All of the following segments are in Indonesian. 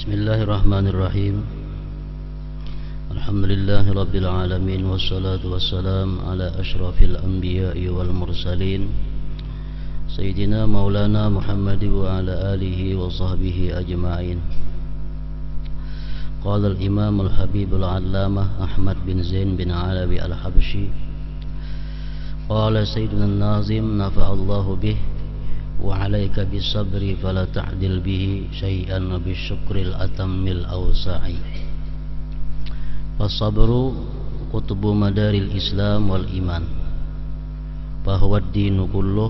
Bismillahirrahmanirrahim. Alhamdulillahi rabbil alamin, wassalatu wassalam ala asyrafil anbiya'i wal mursalin Sayyidina maulana Muhammad wa ala alihi wa sahbihi ajma'in. Qala al-imam al-habib al-allamah Ahmad bin Zain bin Alawi al-Habshi, qala sayyidina an-nazim nafa'allahu bih wa alayka bisabri fala ta'dil bihi syai'an bisyukril atammil awsa'i. Fasabru qutbu madaril islam wal iman, fahuwa ad-dinu kulluh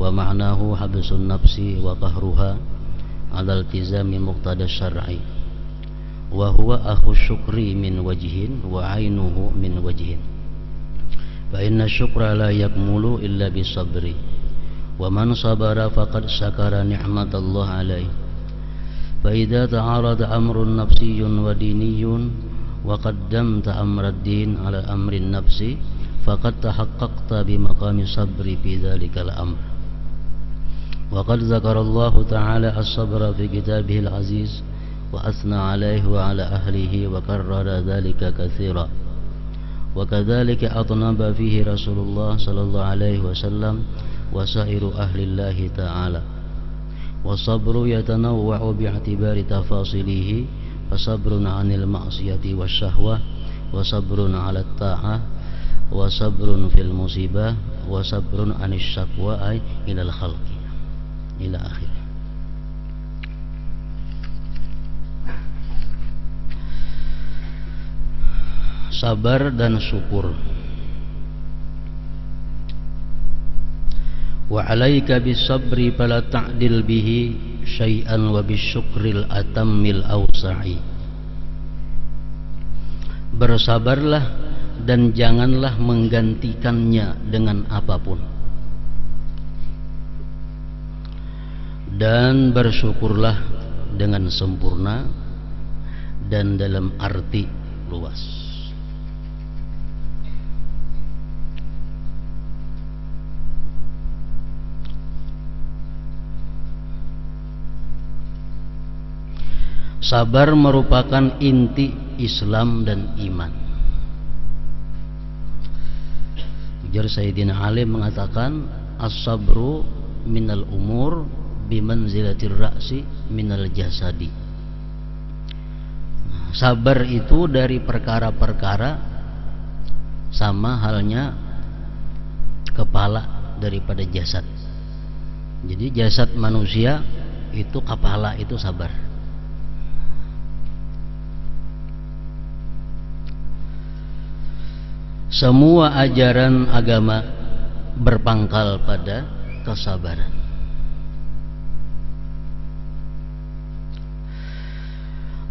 wa ma'nahu habsun nafsi wa qahruha ala iltizami muqtada syar'i, wa huwa akhu syukri min wajhin wa ainuhu min wajhin, fa inna syukra la yakmulu illa bisabri, wa man sabara faqad syakara ni'matallah alaih. Fa idza ta'arada amrun nafsiyyun wa diniyyun wa qaddamta amrad din ala amrin nafsi faqad tahaqqaqta bi maqami sabri fi dhalikal amr. Wa qad zakara Allah ta'ala as-sabra fi kitabihil aziz wa athna alayhi wa ala ahlihi wa karrara dhalika katsira. Wa kadzalika atnaba fihi Rasulullah sallallahu alaihi wasallam wa sairu ahlillahi ta'ala. Wa sabru yatanawwa'u bi'atibari tafasilihi, fasabrun 'anil ma'siyati wasyahwah, wa sabrun 'alat ta'ah, wa sabrun fil musibah, wa sabrun 'anis syakwa ay ilal khalqi ila akhir. Sabar dan syukur. Wa alaika bisabri fala ta'dil bihi syai'an wa bisyukril atammil awsa'i. Bersabarlah dan janganlah menggantikannya dengan apapun, dan bersyukurlah dengan sempurna dan dalam arti luas. Sabar merupakan inti Islam dan iman. Ujar Sayyidina Ali mengatakan, as-sabru minal umur bimanzilatir ra'si minal jasadi. Sabar itu dari perkara-perkara sama halnya kepala daripada jasad. Jadi jasad manusia itu kepala itu sabar. Semua ajaran agama berpangkal pada kesabaran.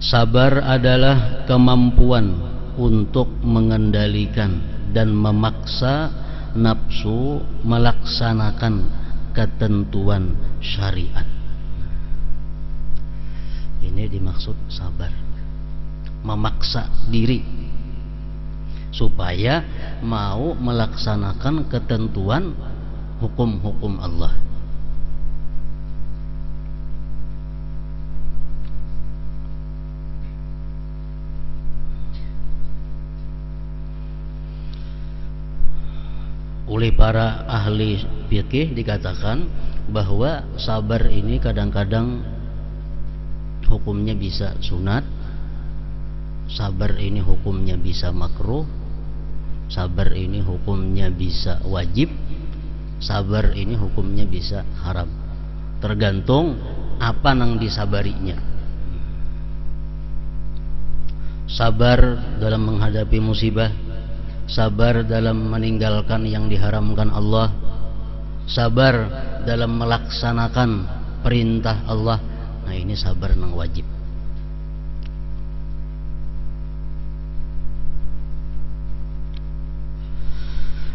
Sabar adalah kemampuan untuk mengendalikan dan memaksa nafsu melaksanakan ketentuan syariat. Ini dimaksud sabar. Memaksa diri supaya mau melaksanakan ketentuan hukum-hukum Allah. Oleh para ahli fikih dikatakan bahwa sabar ini kadang-kadang hukumnya bisa sunat, sabar ini hukumnya bisa makruh, sabar ini hukumnya bisa wajib, sabar ini hukumnya bisa haram. Tergantung apa nang disabarinya. Sabar dalam menghadapi musibah, sabar dalam meninggalkan yang diharamkan Allah, sabar dalam melaksanakan perintah Allah. Nah, ini sabar nang wajib.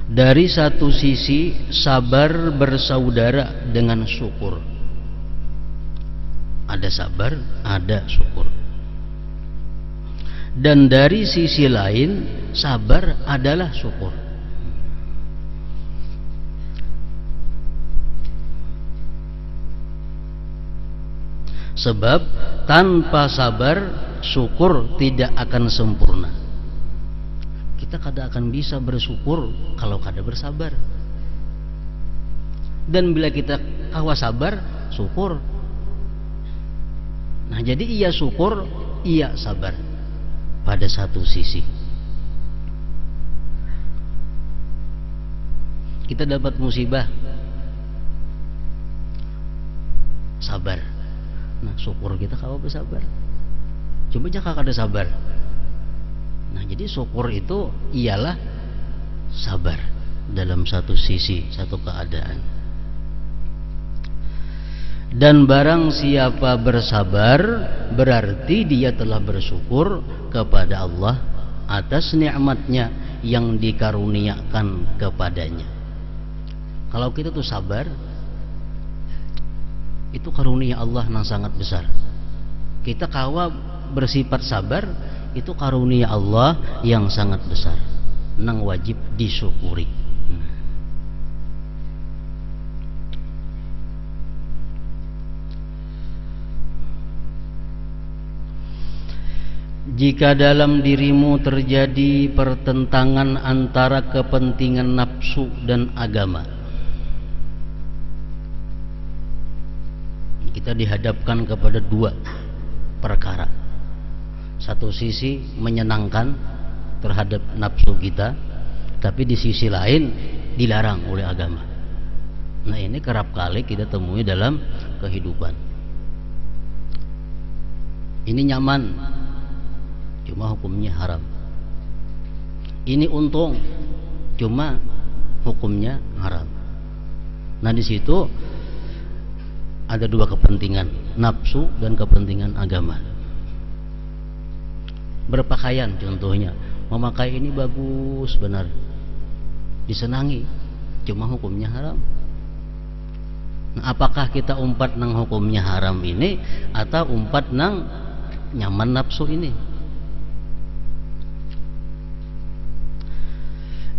Dari satu sisi sabar bersaudara dengan syukur. Ada sabar, ada syukur. Dan dari sisi lain sabar adalah syukur. Sebab tanpa sabar syukur tidak akan sempurna. Kita kada akan bisa bersyukur kalau kada bersabar. Dan bila kita kawa sabar, syukur. Nah, jadi iya syukur, iya sabar pada satu sisi. Kita dapat musibah, sabar. Nah, syukur kita kalau bersabar. Coba jangan kada sabar. Nah, jadi syukur itu ialah sabar dalam satu sisi, satu keadaan. Dan barang siapa bersabar, berarti dia telah bersyukur kepada Allah atas nikmatnya yang dikaruniakan kepadanya. Kalau kita tuh sabar, itu karunia Allah yang sangat besar. Kita kawa bersifat sabar, itu karunia Allah yang sangat besar, nang wajib disyukuri. Jika dalam dirimu terjadi pertentangan antara kepentingan nafsu dan agama, kita dihadapkan kepada dua perkara. Satu sisi menyenangkan terhadap nafsu kita, tapi di sisi lain dilarang oleh agama. Nah, ini kerap kali kita temui dalam kehidupan. Ini nyaman, cuma hukumnya haram. Ini untung, cuma hukumnya haram. Nah, di situ ada dua kepentingan, nafsu dan kepentingan agama. Berpakaian contohnya, memakai ini bagus benar, disenangi, cuma hukumnya haram. Nah, apakah kita umpat nang hukumnya haram ini atau umpat nang nyaman nafsu ini?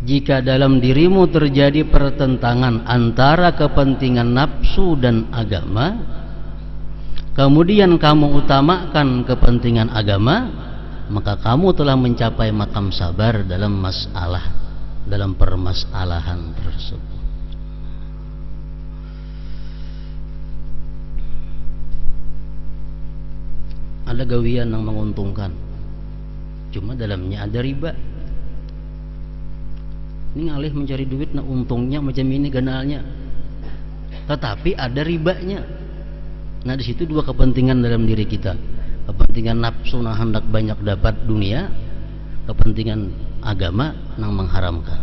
Jika dalam dirimu terjadi pertentangan antara kepentingan nafsu dan agama, kemudian kamu utamakan kepentingan agama, maka kamu telah mencapai makam sabar dalam permasalahan tersebut. Ada gawian yang menguntungkan, cuma dalamnya ada riba. Ini ngalih mencari duit, nah untungnya macam ini ganalnya, tetapi ada ribanya. Nah, di situ dua kepentingan dalam diri kita, kepentingan nafsu nah hendak banyak dapat dunia, kepentingan agama nang mengharamkan.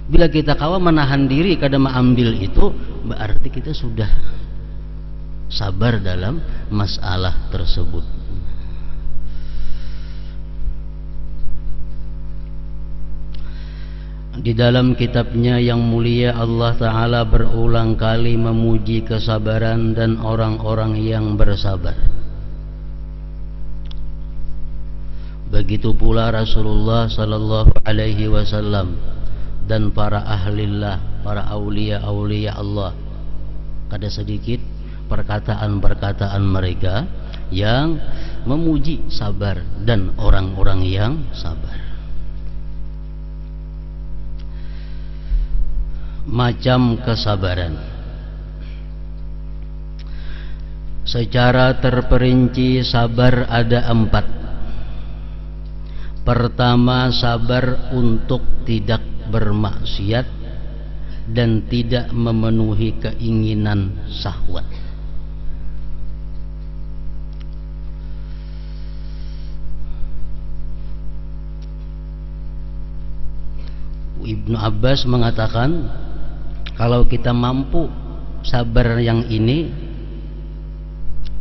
Bila kita kawa menahan diri kada mengambil itu, berarti kita sudah sabar dalam masalah tersebut. Di dalam kitabnya yang mulia, Allah Ta'ala berulang kali memuji kesabaran dan orang-orang yang bersabar. Begitu pula Rasulullah Sallallahu Alaihi Wasallam dan para ahlillah, para aulia-aulia Allah. Kada sedikit perkataan-perkataan mereka yang memuji sabar dan orang-orang yang sabar. Macam kesabaran secara terperinci, sabar ada 4. Pertama, sabar untuk tidak bermaksiat dan tidak memenuhi keinginan syahwat. Ibnu Abbas mengatakan, kalau kita mampu sabar yang ini,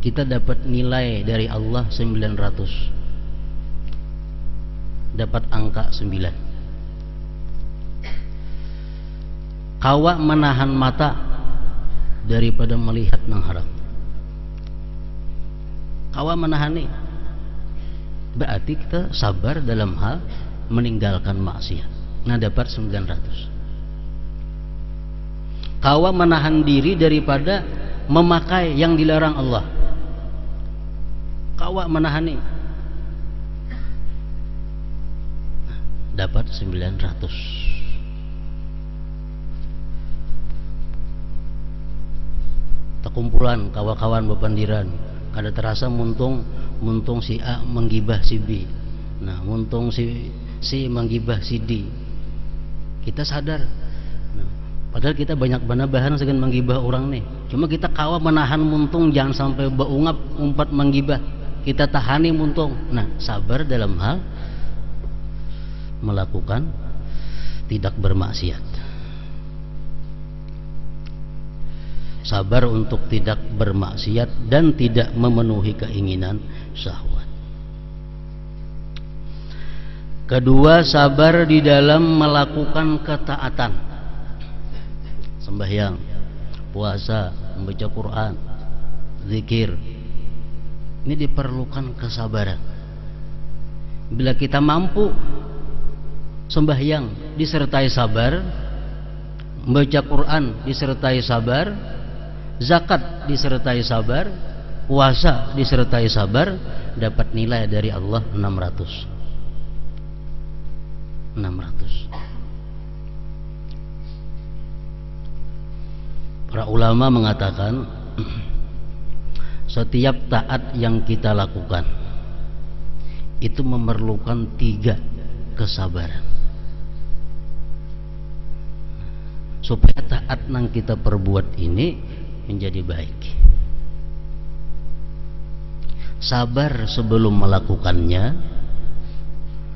kita dapat nilai dari Allah 900, dapat angka 9. Kawa menahan mata daripada melihat nang haram, kawa menahani, berarti kita sabar dalam hal meninggalkan maksiat. Nah, dapat 900. Kawa menahan diri daripada memakai yang dilarang Allah, kawa menahani. Dapat 900. Kumpulan kawan-kawan bepandiran kada terasa muntung si A menggibah si B, nah muntung si menggibah si D, kita sadar, nah, padahal kita banyak bahan segan menggibah orang nih, cuma kita kawa menahan muntung jangan sampai beungap umpat menggibah, kita tahani muntung. Nah, sabar dalam hal melakukan tidak bermaksiat, sabar untuk tidak bermaksiat dan tidak memenuhi keinginan syahwat. Kedua, sabar di dalam melakukan ketaatan, sembahyang, puasa, membaca Quran, zikir. Ini diperlukan kesabaran. Bila kita mampu sembahyang disertai sabar, membaca Quran disertai sabar, zakat disertai sabar, puasa disertai sabar, dapat nilai dari Allah 600. Para ulama mengatakan setiap taat yang kita lakukan itu memerlukan 3 kesabaran supaya taat yang kita perbuat ini menjadi baik. Sabar sebelum melakukannya,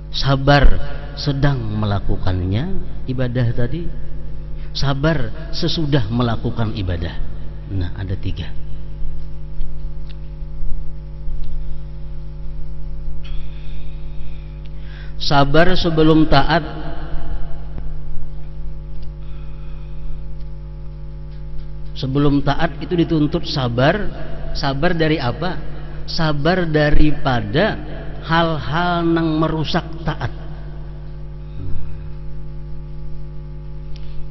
sabar sedang melakukannya ibadah tadi, sabar sesudah melakukan ibadah. Nah, ada 3. Sabar sebelum taat. Sebelum taat itu dituntut sabar. Sabar dari apa? Sabar daripada hal-hal yang merusak taat.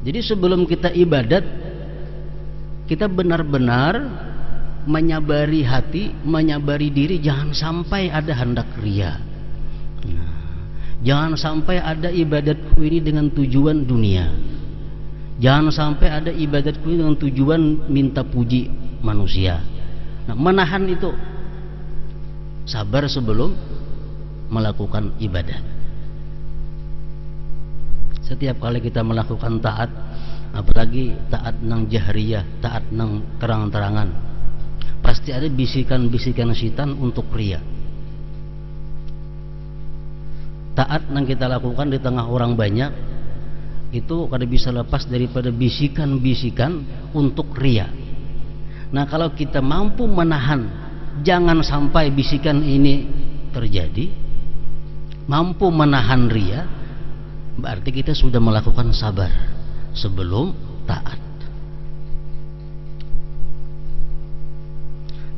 Jadi sebelum kita ibadat, kita benar-benar menyabari hati, menyabari diri, jangan sampai ada hendak ria. Jangan sampai ada ibadatku ini dengan tujuan dunia. Jangan sampai ada ibadatku ini dengan tujuan minta puji manusia. Nah, menahan itu, sabar sebelum melakukan ibadah. Setiap kali kita melakukan taat, apalagi taat nang jahriyah, taat nang terang-terangan, pasti ada bisikan-bisikan setan untuk ria. Taat yang kita lakukan di tengah orang banyak itu kada bisa lepas daripada bisikan-bisikan untuk ria. Nah, kalau kita mampu menahan jangan sampai bisikan ini terjadi, mampu menahan ria, berarti kita sudah melakukan sabar sebelum taat.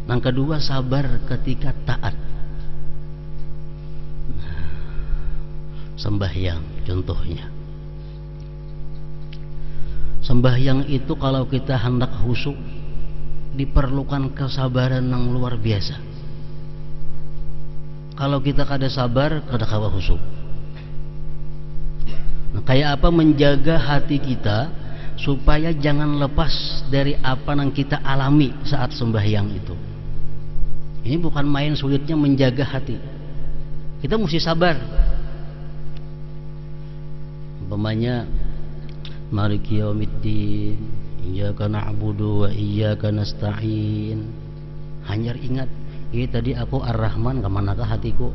Yang kedua, sabar ketika taat. Sembahyang contohnya. Sembahyang itu kalau kita hendak khusyuk diperlukan kesabaran yang luar biasa. Kalau kita kada sabar, kada kawa khusyuk. Nah, kayak apa menjaga hati kita supaya jangan lepas dari apa yang kita alami saat sembahyang itu. Ini bukan main sulitnya menjaga hati. Kita mesti sabar. Umpamanya Maliki yaumiddin, iyyaka na'budu wa iyyaka nasta'in. Hanya ingat, ini tadi aku Ar-Rahman, kemanakah hatiku?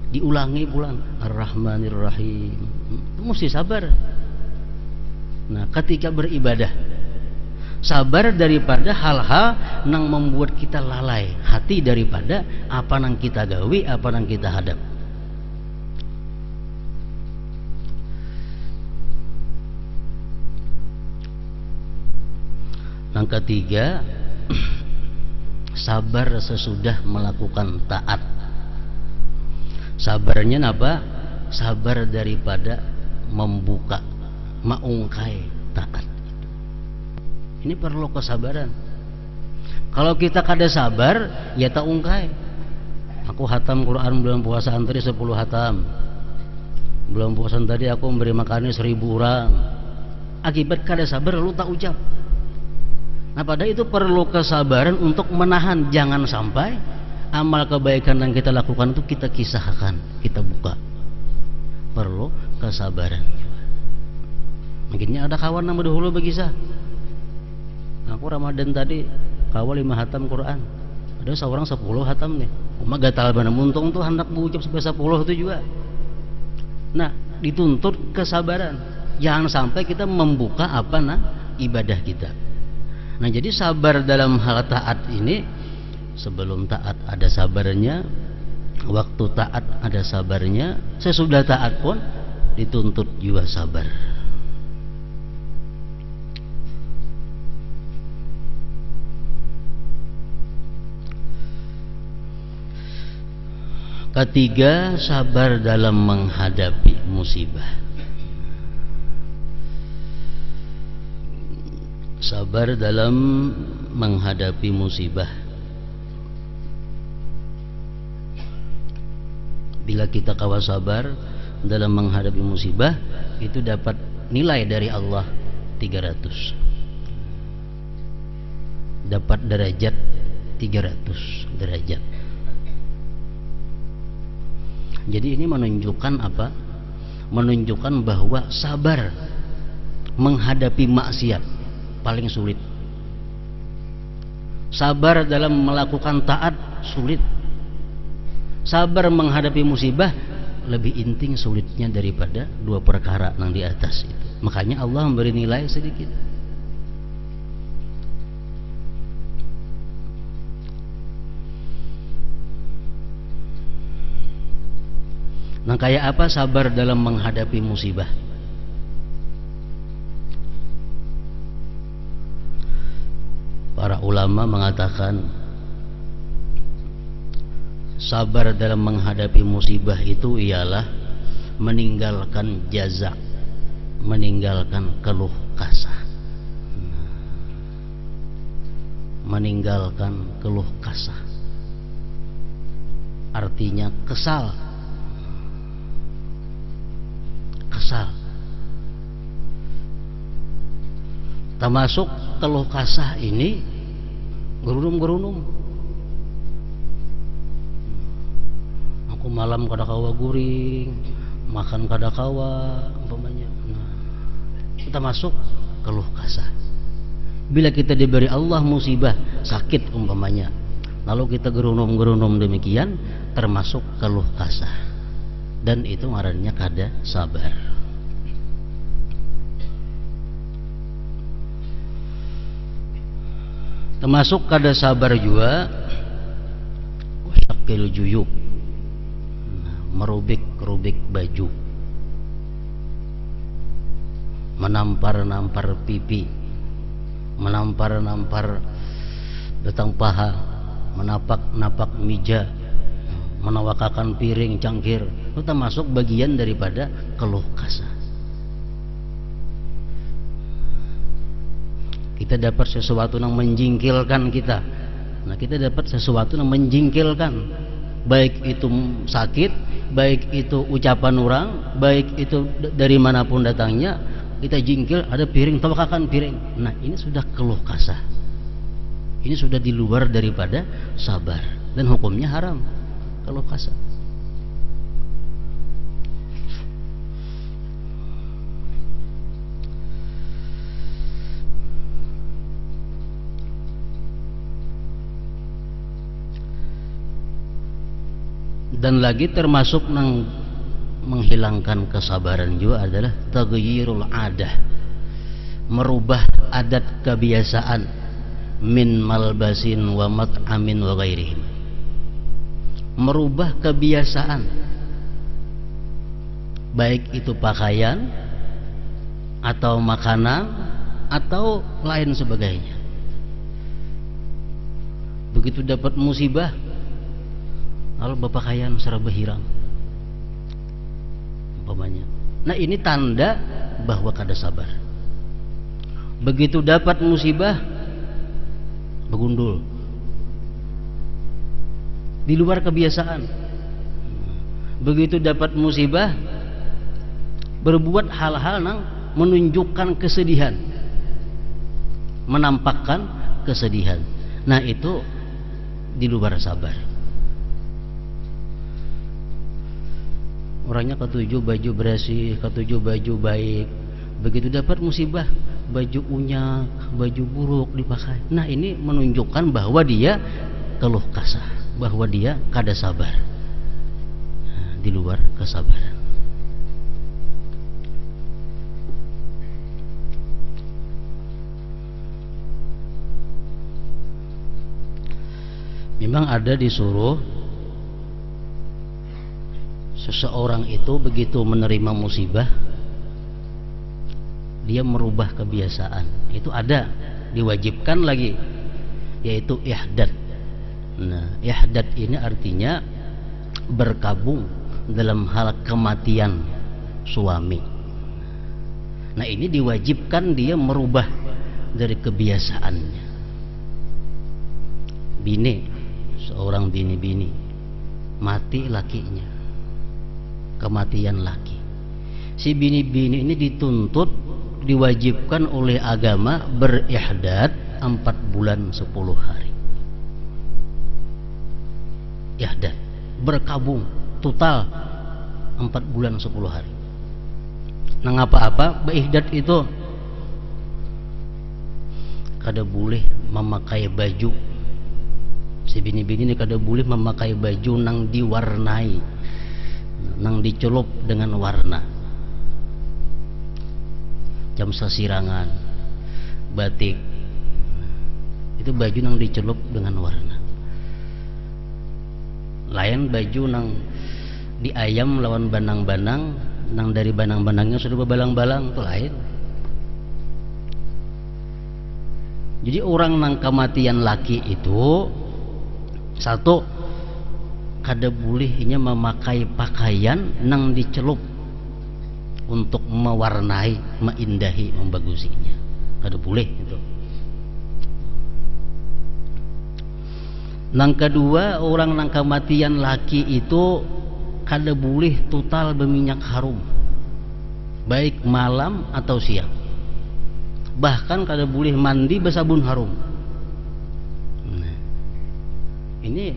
Diulangi pulang, Ar-Rahmanir Rahim. Mesti sabar. Nah, ketika beribadah, sabar daripada hal-hal yang membuat kita lalai hati daripada apa yang kita gawi, apa yang kita hadap. Yang ketiga, sabar sesudah melakukan taat. Sabarnya apa? Sabar daripada membuka, maungkai taat. Ini perlu kesabaran. Kalau kita kada sabar, ya tak ungkai. Aku hatam Quran bulan puasa tadi 10 hatam. Bulan puasa tadi aku memberi makannya 1000 orang. Akibat kada sabar lu tak ucap. Nah pada itu perlu kesabaran untuk menahan. Jangan sampai amal kebaikan yang kita lakukan itu kita kisahkan, kita buka. Perlu kesabaran. Mungkinnya ada kawan yang dahulu begisah. Aku Ramadan tadi kawal 5 hatam Quran. Ada seorang 10 hatam nih. Cuma gatal bener muntung tuh hendak berucap sampai 10 itu juga. Nah, dituntut kesabaran. Jangan sampai kita membuka ibadah kita. Nah, jadi sabar dalam hal taat ini, sebelum taat ada sabarnya, waktu taat ada sabarnya, sesudah taat pun dituntut juga sabar. Ketiga, sabar dalam menghadapi musibah. Sabar dalam menghadapi musibah. Bila kita kawa sabar dalam menghadapi musibah, itu dapat nilai dari Allah 300. Dapat derajat 300 derajat. Jadi ini menunjukkan apa? Menunjukkan bahwa sabar menghadapi maksiat paling sulit. Sabar dalam melakukan taat sulit. Sabar menghadapi musibah lebih inting sulitnya daripada 2 perkara yang di atas itu. Makanya Allah memberi nilai sedikit. Nah, kayak apa sabar dalam menghadapi musibah? Para ulama mengatakan sabar dalam menghadapi musibah itu ialah meninggalkan jaza, meninggalkan keluh kesah. Meninggalkan keluh kesah. Artinya kesal. Termasuk keluh kasah ini gerunum-gerunum. Aku malam kada kawa guring, makan kada kawa umpamanya. Nah, kita masuk keluh kasah. Bila kita diberi Allah musibah, sakit umpamanya, lalu kita gerunum-gerunum demikian, termasuk keluh kasah. Dan itu ngarannya kada sabar. Termasuk kada sabar juga syakil juyub, merubik-rubik baju, menampar-nampar pipi, menampar-nampar batang paha, menapak-napak meja, menawakakan piring cangkir. Itu termasuk bagian daripada keluh kasah. Kita dapat sesuatu yang menjingkilkan kita. Nah, kita dapat sesuatu yang menjingkilkan, baik itu sakit, baik itu ucapan orang, baik itu dari manapun datangnya, kita jingkil, ada piring, tawakakan piring. Nah, ini sudah keluh kasah. Ini sudah di luar daripada sabar dan hukumnya haram keluh kasah. Dan lagi termasuk menghilangkan kesabaran juga adalah taghyirul adah, merubah adat kebiasaan, min malbasin wa mat'amin wa ghairihim. Merubah kebiasaan, baik itu pakaian atau makanan atau lain sebagainya. Begitu dapat musibah, lalu berpakaian serba hirang umpamanya. Nah, ini tanda bahwa kada sabar. Begitu dapat musibah, begundul. di luar kebiasaan. Begitu dapat musibah, berbuat hal-hal yang menunjukkan kesedihan, menampakkan kesedihan. Nah, itu di luar sabar. Orangnya ketujuh baju bersih, ketujuh baju baik. Begitu dapat musibah, baju unyak, baju buruk dipakai. Nah, ini menunjukkan bahwa dia keluh kesah, bahwa dia kada sabar. Nah, di luar kesabaran. Memang ada disuruh seseorang itu begitu menerima musibah, dia merubah kebiasaan. Itu ada, diwajibkan lagi, yaitu ihdad. Nah, ihdad ini artinya berkabung dalam hal kematian suami. Nah, ini diwajibkan dia merubah dari kebiasaannya. Bini, seorang bini mati lakinya, kematian laki. Si bini-bini ini dituntut, diwajibkan oleh agama berihdad 4 bulan 10 hari. Ihdad, berkabung total 4 bulan 10 hari. Nah, apa-apa berihdad itu kada boleh memakai baju. Si bini-bini ini kada boleh memakai baju nang diwarnai, nang dicelup dengan warna. Jam sasirangan, batik, itu baju nang dicelup dengan warna. Lain baju nang diayam lawan banang-banang, nang dari banang-banangnya sudah berbalang-balang, itu lain. Jadi orang nang kematian laki itu, satu, kada bolehnya memakai pakaian nang dicelup untuk mewarnai, meindahi, membagusinya. Kada boleh itu. Nang kedua, orang nang kematian laki itu kada boleh total berminyak harum, baik malam atau siang. Bahkan kada boleh mandi bersabun harum. Ini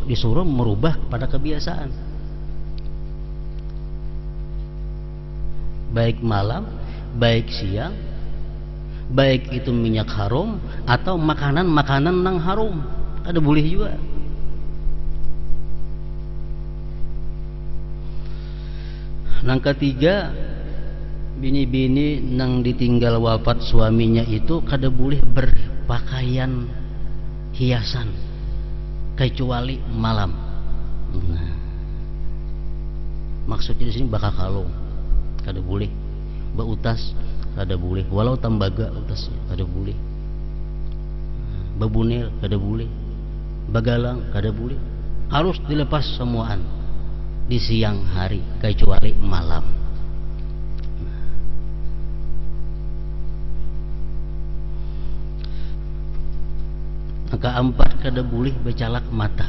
disuruh merubah pada kebiasaan. Baik malam, baik siang, baik itu minyak harum atau makanan-makanan nang harum, ada boleh juga. Nang ketiga, bini-bini nang ditinggal wafat suaminya itu kada boleh berpakaian hiasan kecuali malam. Nah, maksudnya di sini bakal kalung kada boleh, bautas kada boleh, walau tembaga utasnya kada boleh, babunil kada boleh, bagalang kada boleh, harus dilepas semuaan di siang hari kecuali malam. Keempat, kada boleh bercalak mata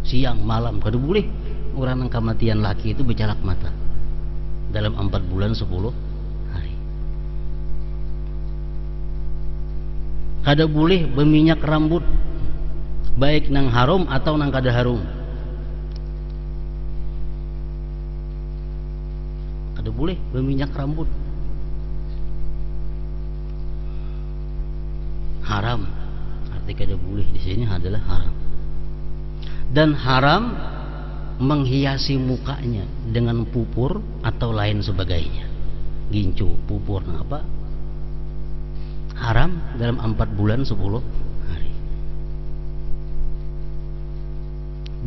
siang malam, kada boleh. Orang yang kematian laki itu bercalak mata dalam 4 bulan 10 hari. Kada boleh berminyak rambut, baik nang harum atau nang kada harum. Kada boleh berminyak rambut. Haram, arti kada boleh di sini adalah haram. Dan haram menghiasi mukanya dengan pupur atau lain sebagainya, gincu, pupur, apa, haram dalam 4 bulan 10 hari.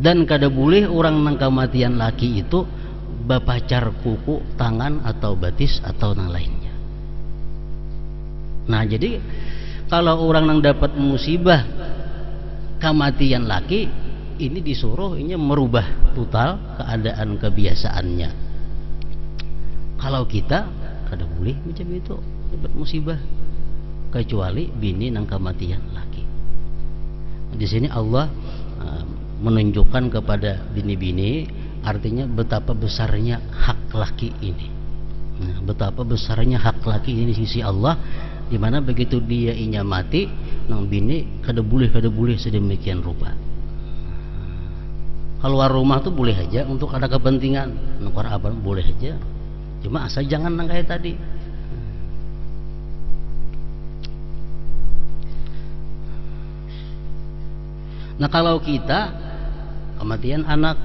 Dan kada boleh orang nang kematian laki itu bapacar kuku, tangan atau batis atau nang lainnya. Nah, jadi kalau orang yang dapat musibah kematian laki, ini disuruh ini merubah total keadaan kebiasaannya. Kalau kita kada boleh macam itu dapat musibah kecuali bini nang kematian laki. Di sini Allah menunjukkan kepada bini-bini, artinya betapa besarnya hak laki ini. Nah, betapa besarnya hak laki ini di sisi Allah, di mana begitu dia inya mati, nang bini kada boleh sedemikian rupa. Keluar rumah tuh boleh aja untuk ada kepentingan, nukar apa boleh aja. Cuma asal jangan nang kayak tadi. Nah kalau kita kematian anak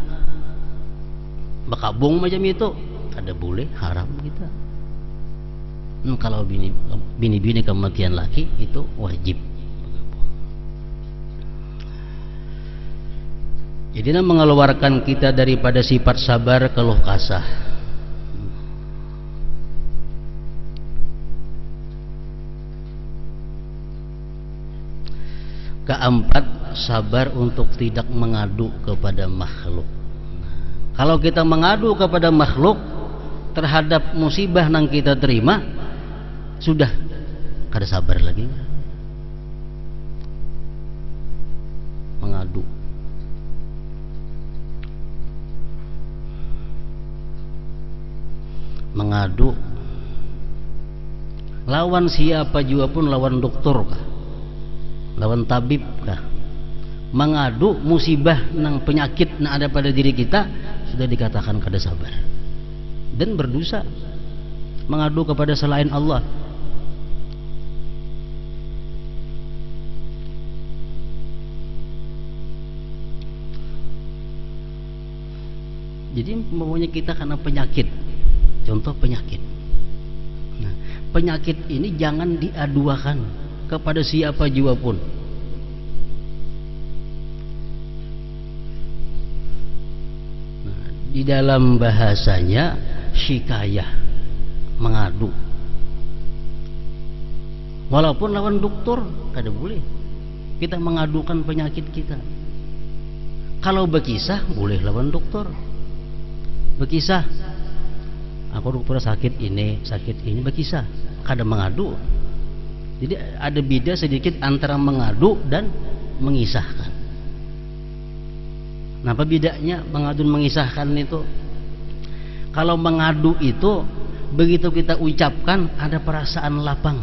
bakabung macam itu, kada boleh, haram kita. Nah, kalau bini kematian laki itu wajib. Jadi mengeluarkan kita daripada sifat sabar keluh kasah. Keempat, sabar untuk tidak mengadu kepada makhluk. Kalau kita mengadu kepada makhluk terhadap musibah yang kita terima, sudah kada sabar lagi. Mengadu. Mengadu lawan siapa juga pun, lawan dokter kah, lawan tabib kah, mengadu musibah nang penyakit yang ada pada diri kita, sudah dikatakan kada sabar dan berdosa. Mengadu kepada selain Allah. Jadi mempunyai kita karena penyakit, contoh penyakit. Nah, penyakit ini jangan diaduakan kepada siapa juga pun. Nah, di dalam bahasanya syikayah, mengadu. Walaupun lawan dokter kada boleh kita mengadukan penyakit kita. Kalau berkisah boleh lawan dokter. Berkisah, aku dokter sakit ini berkisah, kada mengadu. Jadi ada beda sedikit antara mengadu dan mengisahkan. Nah, apa bedanya mengadu dan mengisahkan itu? Kalau mengadu itu begitu kita ucapkan ada perasaan lapang,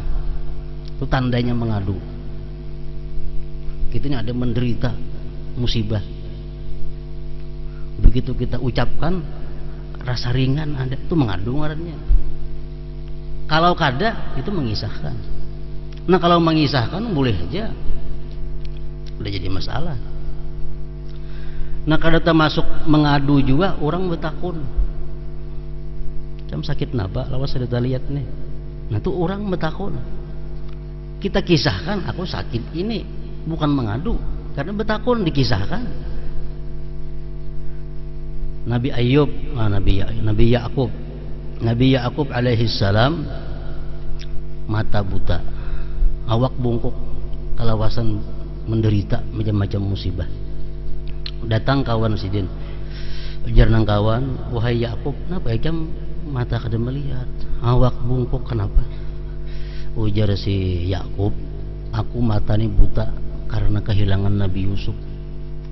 itu tandanya mengadu. Kita ini ada menderita musibah, begitu kita ucapkan rasa ringan ada, itu mengadu ngarannya. Kalau kada itu mengisahkan. Nah kalau mengisahkan boleh aja, udah jadi masalah. Nah kada termasuk mengadu juga orang betakun. Macam sakit napa, lawas sudah lihat nih. Nah itu orang betakun. Kita kisahkan, aku sakit ini, bukan mengadu, karena betakun dikisahkan. Nabi Ayub, Nabi Yakub alaihi salam mata buta, awak bungkuk, kalawasan menderita macam-macam musibah. Datang kawan sidin, ujar nang kawan, wahai Yakub, kenapa jam mata kada melihat, awak bungkuk kenapa? Ujar si Yakub, aku mata ni buta karena kehilangan Nabi Yusuf,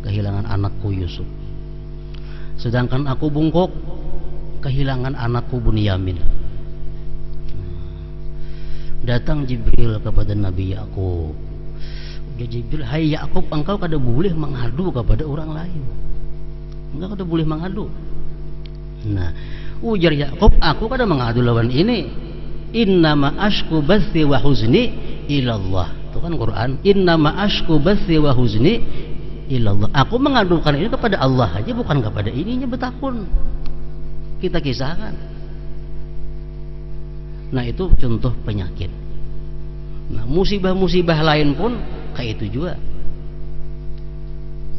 kehilangan anakku Yusuf. Sedangkan aku bungkuk kehilangan anakku Bunyamin. Datang Jibril kepada Nabi Yakub. Ya Jibril, hai Yakub, engkau kada boleh mengadu kepada orang lain. Engkau kada boleh mengadu. Nah, ujar Yakub, aku kada mengadu lawan ini. Innama ashku bathi wa huzni ilallah. Itu kan Quran. Innama ashku bathi wa huzni ilallah. Aku mengadukan ini kepada Allah aja, bukan kepada ininya betakun. Kita kisahkan. Nah itu contoh penyakit. Nah musibah-musibah lain pun kayak itu juga.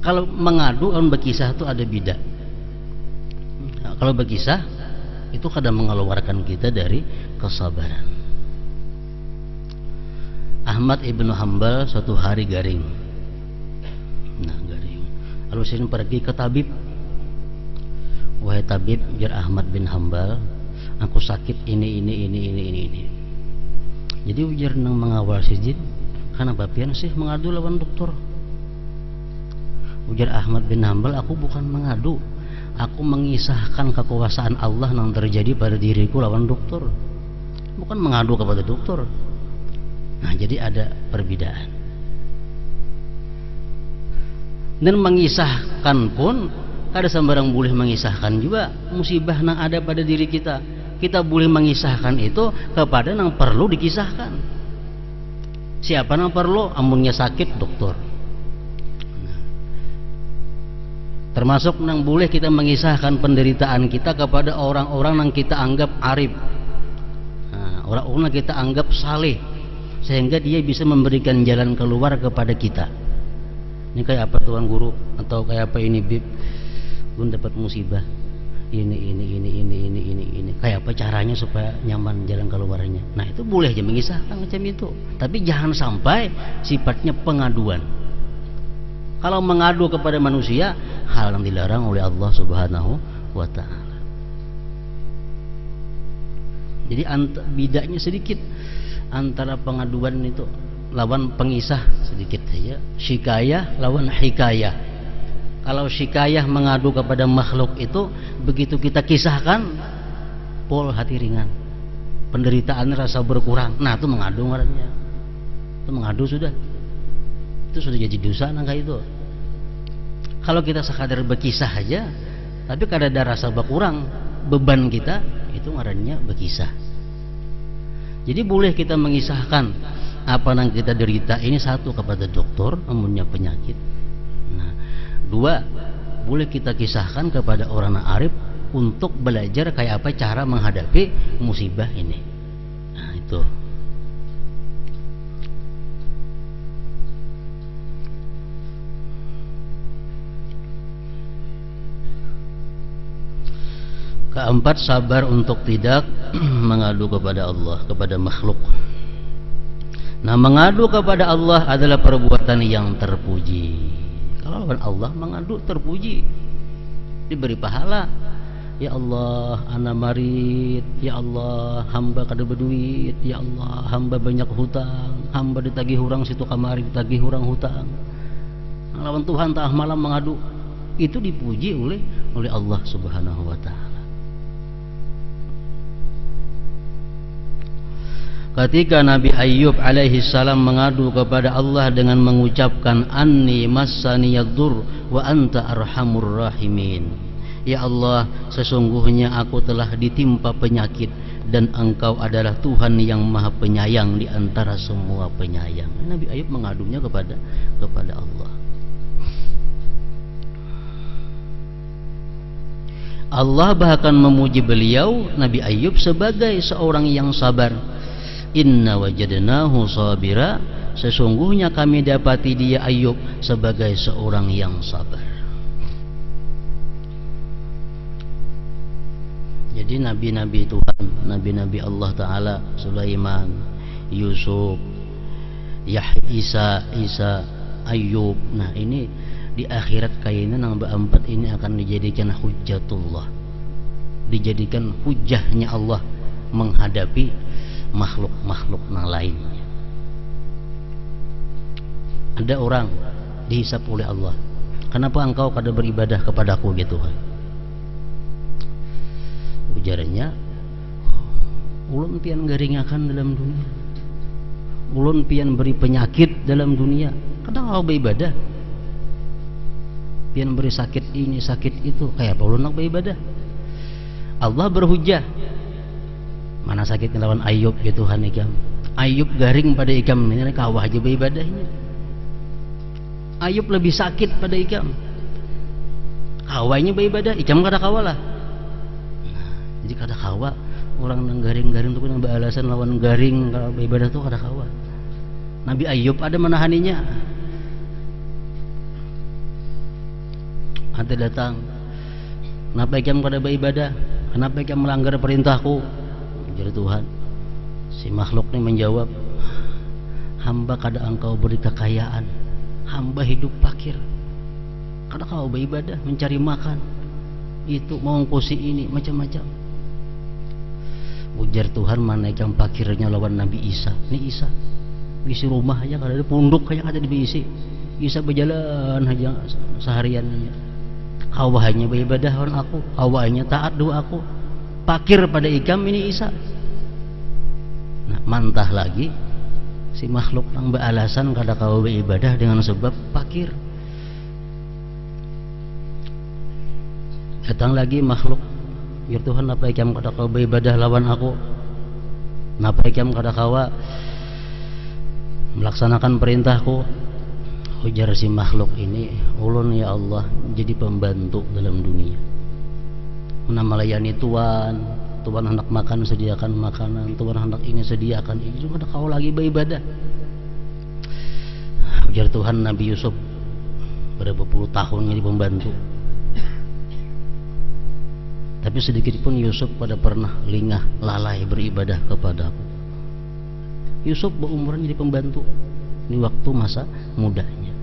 Kalau mengadu dan berkisah itu ada beda. Nah, kalau berkisah itu kadang mengeluarkan kita dari kesabaran. Ahmad ibnu Hanbal suatu hari garing. Nah garing, lalu saya pergi ke tabib. Wahai tabib, ujar Ahmad bin Hanbal, aku sakit ini. Jadi ujar nang mengawal sijin, kenapa pian sih mengadu lawan dokter? Ujar Ahmad bin Hanbal, aku bukan mengadu, aku mengisahkan kekuasaan Allah yang terjadi pada diriku lawan dokter, bukan mengadu kepada dokter. Nah, jadi ada perbedaan. Dan mengisahkan pun kada sembarang boleh mengisahkan juga musibah yang ada pada diri kita. Kita boleh mengisahkan itu kepada yang perlu dikisahkan. Siapa yang perlu? Amunnya sakit dokter. Termasuk yang boleh kita mengisahkan penderitaan kita kepada orang-orang yang kita anggap arif, orang-orang yang kita anggap saleh, sehingga dia bisa memberikan jalan keluar kepada kita. Ini kayak apa tuan guru, atau kayak apa ini bib, gue dapat musibah ini, kayak apa caranya supaya nyaman jalan keluarnya. Nah, itu boleh aja mengisahkan macam itu, tapi jangan sampai sifatnya pengaduan. Kalau mengadu kepada manusia, hal yang dilarang oleh Allah Subhanahu wa ta'ala. Jadi bedanya sedikit antara pengaduan itu lawan pengisah, sedikit saja. Syikayah lawan hikayah. Kalau syikayah mengadu kepada makhluk itu, begitu kita kisahkan, pol hati ringan, penderitaan rasa berkurang. Nah, itu mengadu ngarannya. Itu mengadu sudah. Itu sudah jadi dosa nangka itu. Kalau kita sekadar berkisah aja, tapi kada ada rasa berkurang beban kita, itu ngarannya berkisah. Jadi boleh kita mengisahkan apa yang kita derita ini, satu kepada dokter amunnya penyakit. Nah, dua, boleh kita kisahkan kepada orang arif untuk belajar kayak apa cara menghadapi musibah ini. Nah, itu. Keempat, sabar untuk tidak mengadu kepada Allah, kepada makhluk. Nah, mengadu kepada Allah adalah perbuatan yang terpuji. Kalau Allah mengadu terpuji, diberi pahala. Ya Allah, ana marid. Ya Allah, hamba kada berduit. Ya Allah, hamba banyak hutang. Hamba ditagih hurang situ kamari, ditagih hurang hutang. Lawan Tuhan tah malam mengadu, itu dipuji oleh Allah Subhanahu wa ta'ala. Ketika Nabi Ayyub alaihi salam mengadu kepada Allah dengan mengucapkan anni massani yadur wa anta arhamur rahimin. Ya Allah, sesungguhnya aku telah ditimpa penyakit dan Engkau adalah Tuhan yang Maha Penyayang di antara semua penyayang. Nabi Ayyub mengadunya kepada Allah. Allah bahkan memuji beliau Nabi Ayyub sebagai seorang yang sabar. Inna wajadnahu sabira, sesungguhnya kami dapati dia Ayyub sebagai seorang yang sabar. Jadi nabi-nabi Tuhan, nabi-nabi Allah Ta'ala, Sulaiman, Yusuf, Isa, Ayyub. Nah, ini di akhirat kayaknya nang berempat ini akan dijadikan hujjatullah, dijadikan hujahnya Allah menghadapi makhluk-makhluk yang lainnya. Ada orang dihisap oleh Allah, kenapa engkau kada beribadah kepadaku gitu kan? Ujarnya, ulun pian garingakan dalam dunia, ulun pian beri penyakit dalam dunia, kadang kau beribadah, pian beri sakit ini sakit itu, kayak apa ulun nak beribadah? Allah berhujah, mana sakitnya lawan Ayyub ya Tuhan ikam. Ayyub garing pada ikam, ini kawah aja beribadahnya. Ayyub lebih sakit pada ikam, kawainya beribadah, ikam kada kawalah. Jadi kada kawa orang nang garing-garing tu kan beralasan lawan garing kalau beribadah tu kada kawa. Nabi Ayyub ada menahaninya. Ada datang, kenapa ikam kada beribadah? Kenapa ikam melanggar perintahku? Jadi Tuhan, si makhluk ini menjawab, hamba kada engkau beri kekayaan, hamba hidup fakir, kada kau beribadah mencari makan, itu mau ngkosi ini macam-macam. Ujar Tuhan, mana ikan fakirnya lawan Nabi Isa. Ini Isa, isi rumah aja kada ada, punduk aja kada diisi. Isa berjalan aja seharian. Awahnya beribadah orang aku, awahnya taat doa aku. Pakir pada ikam ini Isa. Nah, mantah lagi si makhluk yang beralasan kada kau beribadah dengan sebab pakir. Datang lagi makhluk, ya Tuhan, napa ikam kada kau beribadah lawan aku? Napa ikam kada kawa melaksanakan perintahku? Ujar si makhluk ini, ulun ya Allah jadi pembantu dalam dunia, melayani Tuhan. Tuhan hendak makan sediakan makanan, Tuhan hendak ini sediakan ini, cuma kau lagi beribadah. Ujar Tuhan, Nabi Yusuf berapa puluh tahun jadi pembantu, tapi sedikit pun Yusuf pada pernah lingah lalai beribadah kepadaku. Yusuf berumuran jadi pembantu di waktu masa mudanya.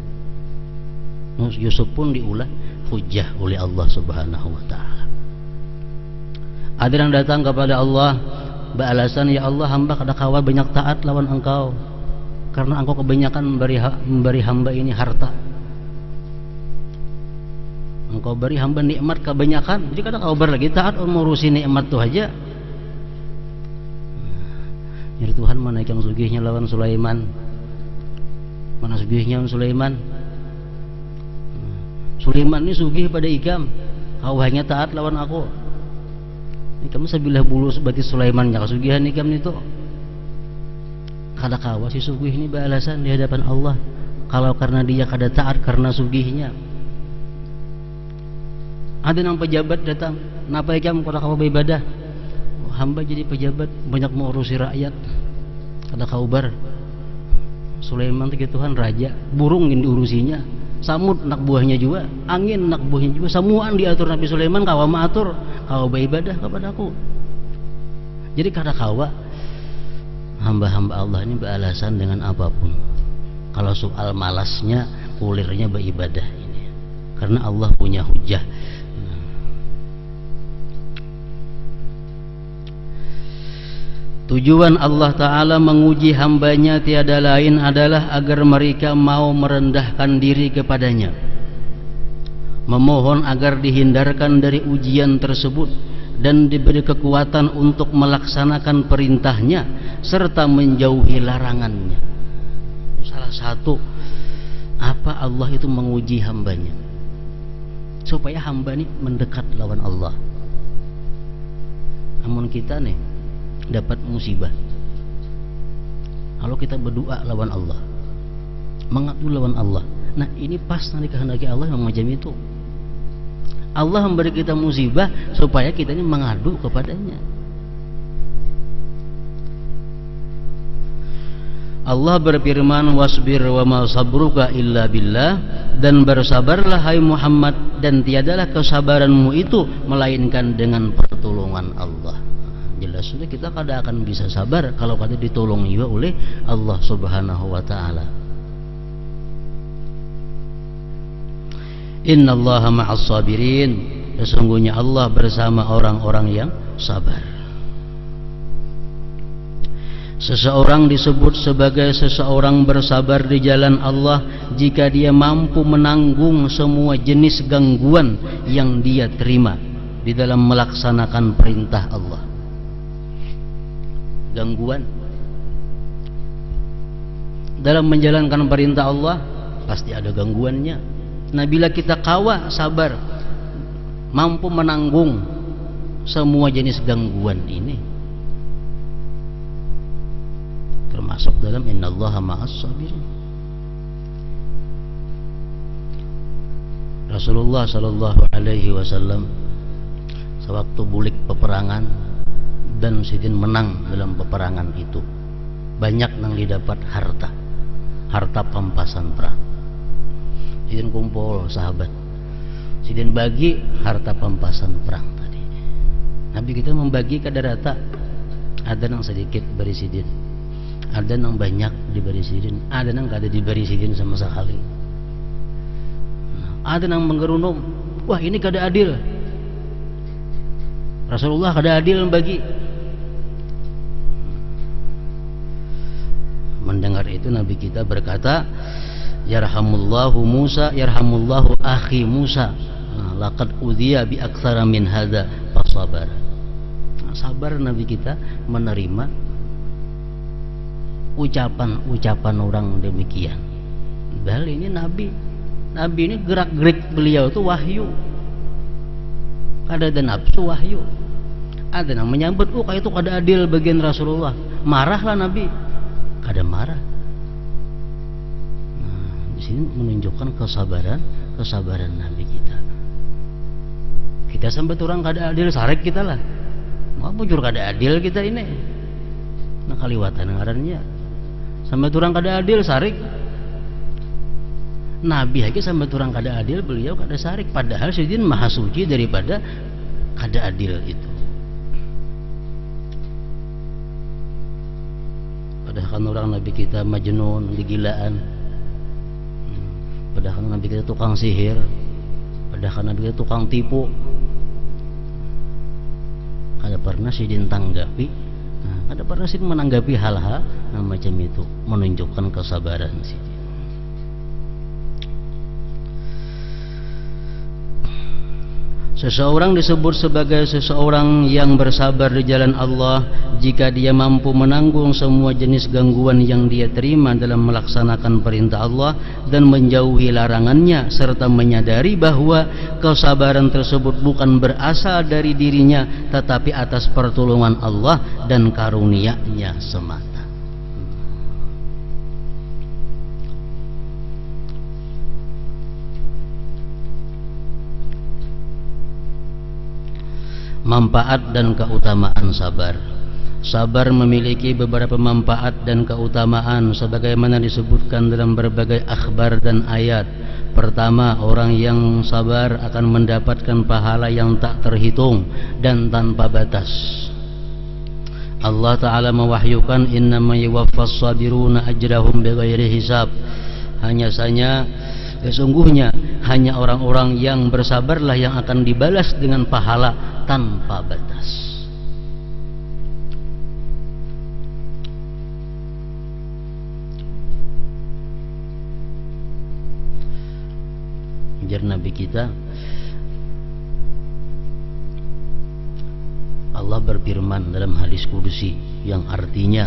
Yusuf pun diulah hujah oleh Allah Subhanahu wa ta'ala. Ada yang datang kepada Allah beralasan, ya Allah, hamba kada kawa banyak taat lawan engkau karena engkau kebanyakan memberi hamba ini harta. Engkau beri hamba nikmat kebanyakan, jadi kada kau lagi taat mengurusi nikmat tu aja. Ya Tuhan, mana yang sugihnya lawan Sulaiman? Mana sugihnya Sulaiman? Sulaiman ini sugih pada ikam, awahnya taat lawan aku. Ikam sebilah bulu seperti Sulaiman, ya kasugihan ikam itu. Kada kawa si sugih ini beralasan di hadapan Allah kalau karena dia kada taat karena sugihnya. Ada yang pejabat datang, napa ikam kada kawa beribadah? Hamba jadi pejabat banyak mengurusi rakyat, kada kaubar. Sulaiman itu Tuhan raja, burung yang diurusinya, samud nak buahnya juga, angin nak buahnya juga, semuaan diatur Nabi Sulaiman. Kawa maatur, kawa beribadah kepadaku. Jadi kada kawa hamba-hamba Allah ini beralasan dengan apapun kalau soal malasnya, ulirnya beribadah ini, karena Allah punya hujah. Tujuan Allah Ta'ala menguji hambanya tiada lain adalah agar mereka mau merendahkan diri kepadanya, memohon agar dihindarkan dari ujian tersebut dan diberi kekuatan untuk melaksanakan perintahnya serta menjauhi larangannya. Salah satu apa Allah itu menguji hambanya, supaya hamba ini mendekat lawan Allah. Namun kita nih dapat musibah kalau kita berdoa lawan Allah, mengadu lawan Allah. Nah ini pas nanti kehendaki Allah yang macam itu. Allah memberi kita musibah supaya kita ini mengadu kepadanya. Allah berfirman, wasbir wa ma sabruka illa billah, dan bersabarlah hai Muhammad, dan tiadalah kesabaranmu itu melainkan dengan pertolongan Allah. Jelas sudah kita kada akan bisa sabar kalau kada ditolong juga oleh Allah Subhanahu wa ta'ala. Innallaha ma'as sabirin, sesungguhnya Allah bersama orang-orang yang sabar. Seseorang disebut sebagai seseorang bersabar di jalan Allah jika dia mampu menanggung semua jenis gangguan yang dia terima di dalam melaksanakan perintah Allah. Gangguan dalam menjalankan perintah Allah pasti ada gangguannya. Nah bila kita kawa sabar, mampu menanggung semua jenis gangguan ini, termasuk dalam innallaha ma'as sabirin. Rasulullah sallallahu alaihi wasallam sewaktu bulik peperangan dan Sidin menang dalam peperangan itu, banyak yang didapat harta pampasan perang. Sidin kumpul sahabat, Sidin bagi harta pampasan perang tadi. Nabi kita membagi kadar rata, ada yang sedikit beri Sidin, ada yang banyak diberi Sidin, ada yang kada diberi Sidin sama sekali. Ada yang menggerunung, wah ini kada adil, Rasulullah kada adil membagi. Mendengar itu Nabi kita berkata, yarhamullahu Musa, yarhamullahu akhi Musa, laqad udhiya bi aktsara min hadza fasabar. Sabar Nabi kita menerima ucapan-ucapan orang demikian. Padahal ini Nabi ini gerak-gerik beliau itu wahyu. Kada ada nafsu, wahyu. Ada yang menyambut, kayak itu kada adil bagian Rasulullah. Marahlah Nabi. Kada marah. Nah, di sini menunjukkan kesabaran Nabi kita. Kita sampai orang kada adil sarek kita lah. Mau bujur kada adil kita ini. Nah kaliwatan ngarannya. Sampai orang kada adil sarik. Nabi lagi sampai orang kada adil, beliau kada sarik. Padahal Sayyidina maha suci daripada kada adil itu. Padahal kan orang Nabi kita majnun, gigilaan. Padahal kan Nabi kita tukang sihir. Padahal kan Nabi kita tukang tipu. Kada pernah Sayyidina tanggapi. Kada pernah sih menanggapi hal-hal macam itu, menunjukkan kesabaran sih. Seseorang disebut sebagai seseorang yang bersabar di jalan Allah jika dia mampu menanggung semua jenis gangguan yang dia terima dalam melaksanakan perintah Allah dan menjauhi larangannya, serta menyadari bahwa kesabaran tersebut bukan berasal dari dirinya tetapi atas pertolongan Allah dan karunia-Nya semata. Manfaat dan keutamaan sabar. Sabar memiliki beberapa manfaat dan keutamaan sebagaimana disebutkan dalam berbagai akhbar dan ayat. Pertama, orang yang sabar akan mendapatkan pahala yang tak terhitung dan tanpa batas. Allah Ta'ala mewahyukan, innama yuwaffas sabiruna ajrahum bighairi hisab. Hanya saja sesungguhnya hanya orang-orang yang bersabarlah yang akan dibalas dengan pahala tanpa batas. Ujar Nabi kita, Allah berfirman dalam hadis kudusi yang artinya,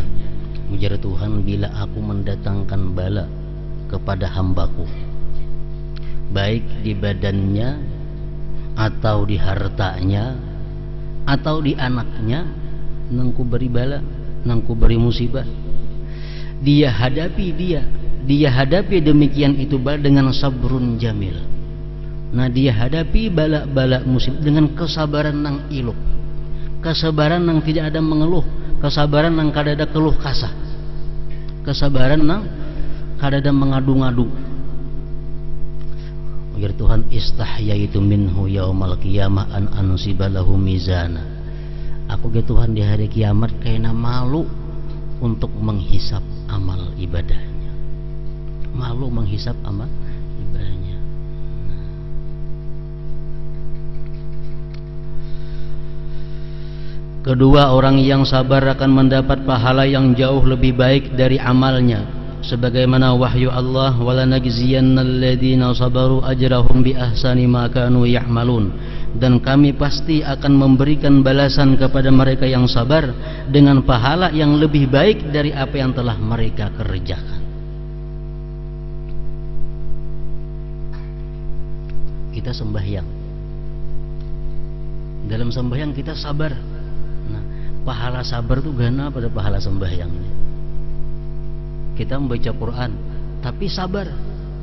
ujar Tuhan, bila aku mendatangkan bala kepada hambaku, baik di badannya atau di hartanya atau di anaknya, nangku beri bala, nangku beri musibah, dia hadapi demikian itu bala dengan sabrun jamil. Nah, dia hadapi bala-bala musibah dengan kesabaran nang iluk, kesabaran nang tidak ada mengeluh, kesabaran nang kada ada keluh kasah, kesabaran nang kada ada mengadu-ngadu. Ujar Tuhan, istahyaitu minhu yaumal qiyamah an ansibalahu mizana. Aku ke Tuhan di hari kiamat kayaknya malu untuk menghisap amal ibadahnya, malu menghisap amal ibadahnya. Kedua, orang yang sabar akan mendapat pahala yang jauh lebih baik dari amalnya, sebagaimana wahyu Allah, wala najziyannal ladzina sabaru ajrahum bi ahsani ma kanu ya'malun, dan kami pasti akan memberikan balasan kepada mereka yang sabar dengan pahala yang lebih baik dari apa yang telah mereka kerjakan. Kita sembahyang, dalam sembahyang kita sabar. Nah, pahala sabar itu gana pada pahala sembahyang ini. Kita membaca Quran tapi sabar,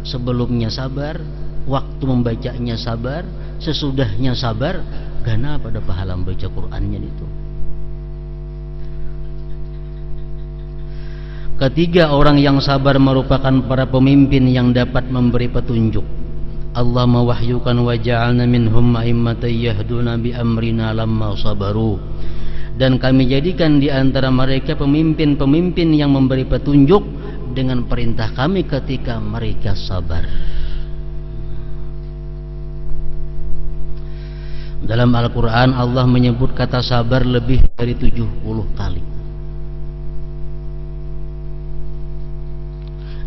sebelumnya sabar, waktu membacanya sabar, sesudahnya sabar, gana pada pahala membaca Qurannya itu. Ketiga, orang yang sabar merupakan para pemimpin yang dapat memberi petunjuk. Allah mewahyukan, wa ja'alna minhum a'immatan yahduna bi amrina lamma sabaru, dan kami jadikan di antara mereka pemimpin-pemimpin yang memberi petunjuk dengan perintah kami ketika mereka sabar. Dalam Al-Quran Allah menyebut kata sabar lebih dari 70 kali.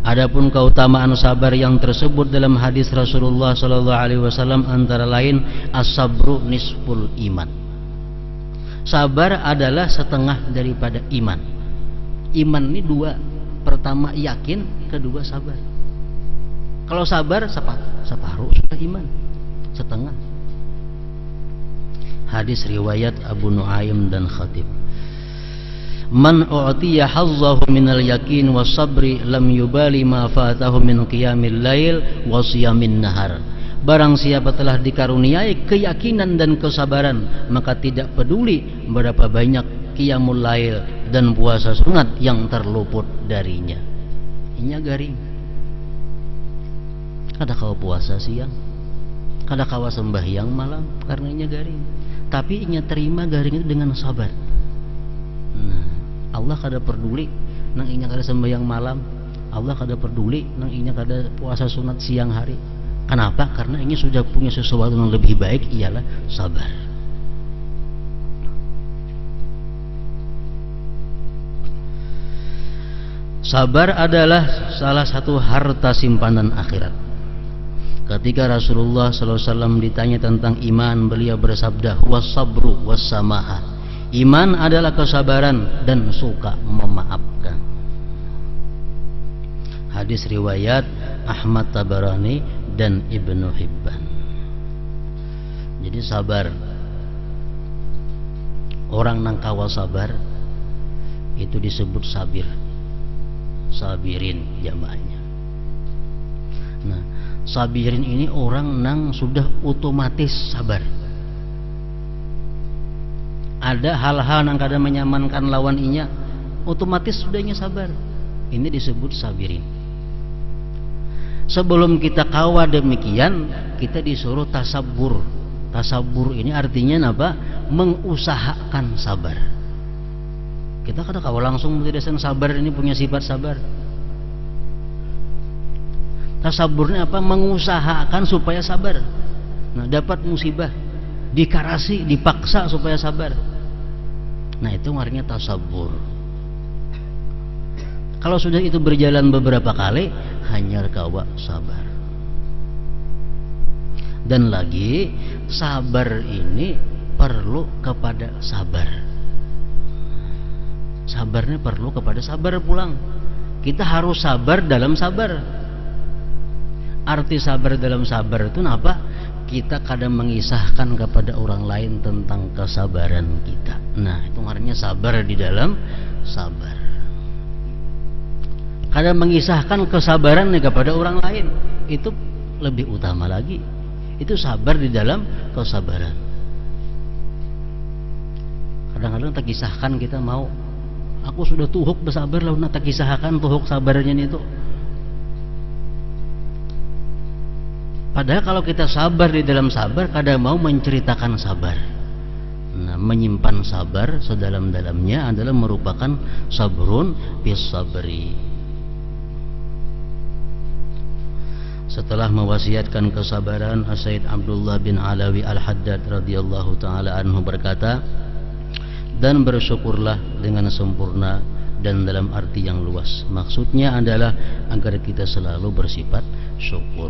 Adapun keutamaan sabar yang tersebut dalam hadis Rasulullah sallallahu alaihi wasallam antara lain as-sabru nisful iman. Sabar adalah setengah daripada iman. Iman ini dua, pertama yakin, kedua sabar. Kalau sabar separuh sudah iman, setengah. Hadis riwayat Abu Nuaim dan Khatib. Man u'tiya hazzahu minal yakin was sabri lam yubali ma fatahu min qiyamil lail wa siyamin nahar. Barang siapa telah dikaruniai keyakinan dan kesabaran, maka tidak peduli berapa banyak qiyamul lail dan puasa sunat yang terluput darinya. Inya garing. Kada kawa puasa siang, kada kawa sembahyang malam karena inya garing. Tapi inya terima garing itu dengan sabar. Nah, Allah kada peduli nang inya kada sembahyang malam, Allah kada peduli nang inya kada puasa sunat siang hari. Kenapa? Karena inya sudah punya sesuatu yang lebih baik, ialah sabar. Sabar adalah salah satu harta simpanan akhirat. Ketika Rasulullah SAW ditanya tentang iman, beliau bersabda, was-sabru was-samaha. Iman adalah kesabaran dan suka memaafkan. Hadis riwayat Ahmad Tabarani dan Ibnu Hibban. Jadi sabar, orang nang kawa sabar itu disebut sabir, sabirin jamaahnya. Nah, sabirin ini orang nang sudah otomatis sabar. Ada hal-hal yang kadang menyamankan lawan inya, otomatis sudahnya sabar. Ini disebut sabirin. Sebelum kita kawa demikian, kita disuruh tasabur. Tasabur ini artinya apa? Mengusahakan sabar. Kita kadang kawa langsung tidak sabar, ini punya sifat sabar. Tasaburnya apa? Mengusahakan supaya sabar. Nah, dapat musibah, dikarasi, dipaksa supaya sabar. Nah, itu artinya tasabur. Kalau sudah itu berjalan beberapa kali, hanya kawa sabar. Dan lagi, sabar ini perlu kepada sabar. Sabarnya perlu kepada sabar pulang. Kita harus sabar dalam sabar. Arti sabar dalam sabar itu apa? Kita kadang mengisahkan kepada orang lain tentang kesabaran kita. Nah, itu artinya sabar di dalam sabar. Kadang mengisahkan kesabaran kepada orang lain, itu lebih utama lagi. Itu sabar di dalam kesabaran. Kadang-kadang tak kisahkan kita mau, aku sudah tuhuk bersabar, lalu tak kisahkan tuhuk sabarnya itu. Padahal kalau kita sabar di dalam sabar, kadang mau menceritakan sabar. Nah, menyimpan sabar sedalam-dalamnya adalah merupakan sabrun bis sabri. Setelah mewasiatkan kesabaran, Sayyid Abdullah bin Alawi Al-Haddad radhiyallahu taala anhu berkata, dan bersyukurlah dengan sempurna dan dalam arti yang luas. Maksudnya adalah agar kita selalu bersifat syukur.